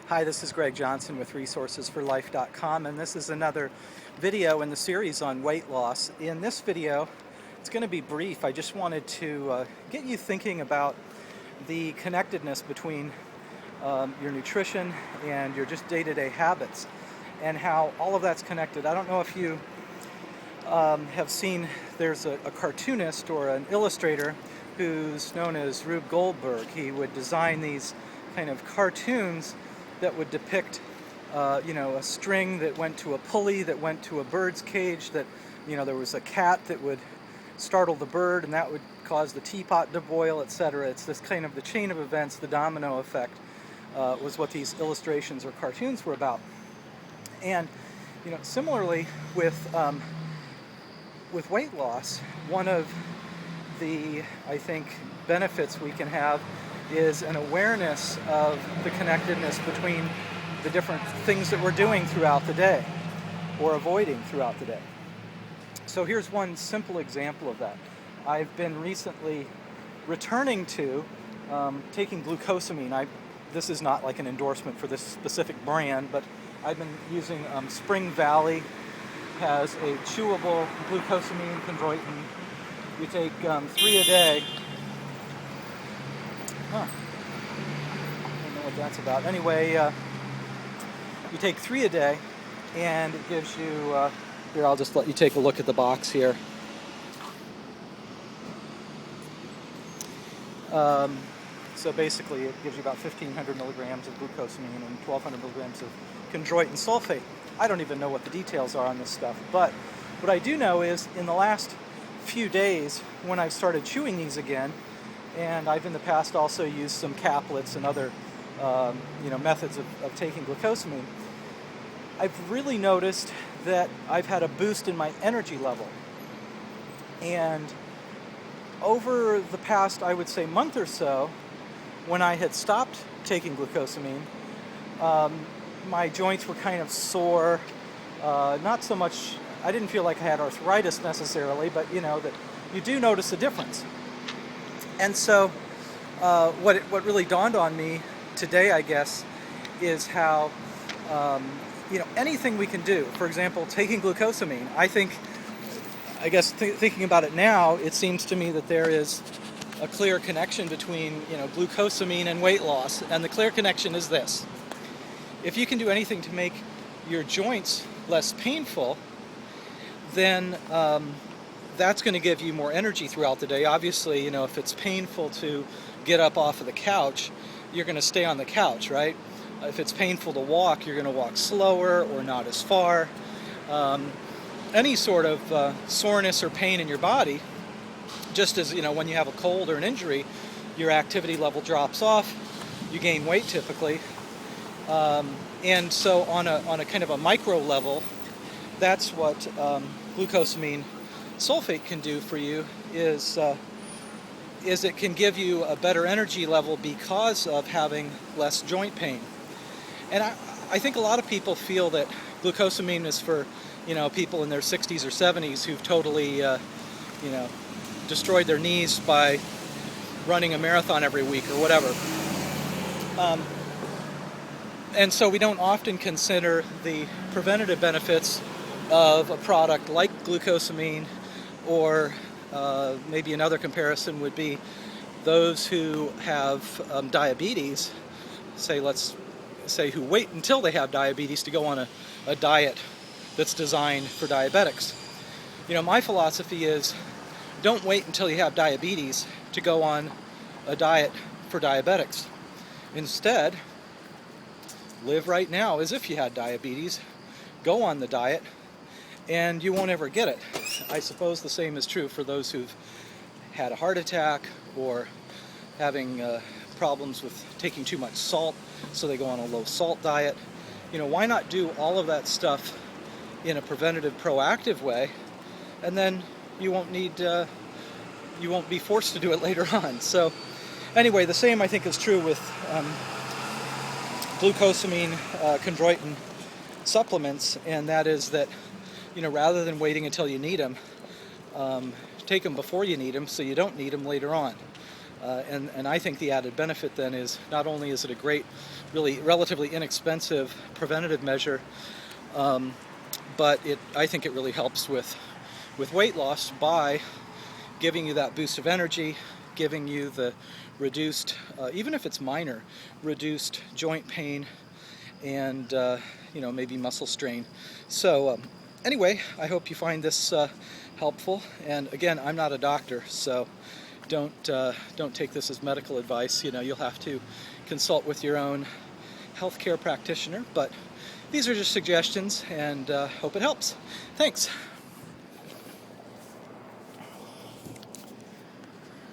Hi, this is Greg Johnson with resourcesforlife.com, and this is another video in the series on weight loss. In this video, it's going to be brief. I just wanted to get you thinking about the connectedness between your nutrition and your just day-to-day habits and how all of that's connected. I don't know if you have seen, there's a cartoonist or an illustrator who's known as Rube Goldberg. He would design these kind of cartoons that would depict a string that went to a pulley that went to a bird's cage, that there was a cat that would startle the bird and that would cause the teapot to boil, etc. It's this kind of the chain of events, the domino effect, was what these illustrations or cartoons were about. And similarly with weight loss, one of the, I think, benefits we can have is an awareness of the connectedness between the different things that we're doing throughout the day or avoiding throughout the day. So here's one simple example of that. I've been recently returning to taking glucosamine. This is not like an endorsement for this specific brand, but I've been using Spring Valley. Has a chewable glucosamine chondroitin. You take 3 a day. I don't know what that's about. Anyway, you take 3 a day, and it gives you, here, I'll just let you take a look at the box here. So basically, it gives you about 1,500 milligrams of glucosamine and 1,200 milligrams of chondroitin sulfate. I don't even know what the details are on this stuff, but what I do know is in the last few days, when I've started chewing these again, and I've in the past also used some caplets and other methods of taking glucosamine, I've really noticed that I've had a boost in my energy level. And over the past, I would say, month or so, when I had stopped taking glucosamine, my joints were kind of sore. Not so much, I didn't feel like I had arthritis necessarily, but that you do notice a difference. And so what really dawned on me today, I guess, is how anything we can do. For example, taking glucosamine. Thinking about it now, it seems to me that there is a clear connection between glucosamine and weight loss. And the clear connection is this: if you can do anything to make your joints less painful, then that's going to give you more energy throughout the day. Obviously, if it's painful to get up off of the couch, you're going to stay on the couch, right? If it's painful to walk, you're going to walk slower or not as far. Any sort of soreness or pain in your body, just as when you have a cold or an injury, your activity level drops off, you gain weight typically. And so on a kind of a micro level, that's what glucosamine sulfate can do for you, is it can give you a better energy level because of having less joint pain. And I think a lot of people feel that glucosamine is for people in their 60s or 70s who've totally destroyed their knees by running a marathon every week or whatever. And so we don't often consider the preventative benefits of a product like glucosamine, or maybe another comparison would be those who have diabetes, let's say who wait until they have diabetes to go on a diet that's designed for diabetics. My philosophy is, don't wait until you have diabetes to go on a diet for diabetics. Instead, live right now as if you had diabetes, go on the diet, and you won't ever get it. I suppose the same is true for those who've had a heart attack or having problems with taking too much salt, so they go on a low salt diet. Why not do all of that stuff in a preventative, proactive way, and then you won't be forced to do it later on. So anyway, the same I think is true with glucosamine chondroitin supplements, and that is that rather than waiting until you need them, take them before you need them so you don't need them later on. And I think the added benefit then is not only is it a great, really relatively inexpensive preventative measure, but I think it really helps with weight loss by giving you that boost of energy, giving you the reduced, even if it's minor, reduced joint pain and maybe muscle strain. So anyway, I hope you find this helpful. And again, I'm not a doctor, so don't take this as medical advice. You'll have to consult with your own healthcare practitioner. But these are just suggestions, and hope it helps. Thanks.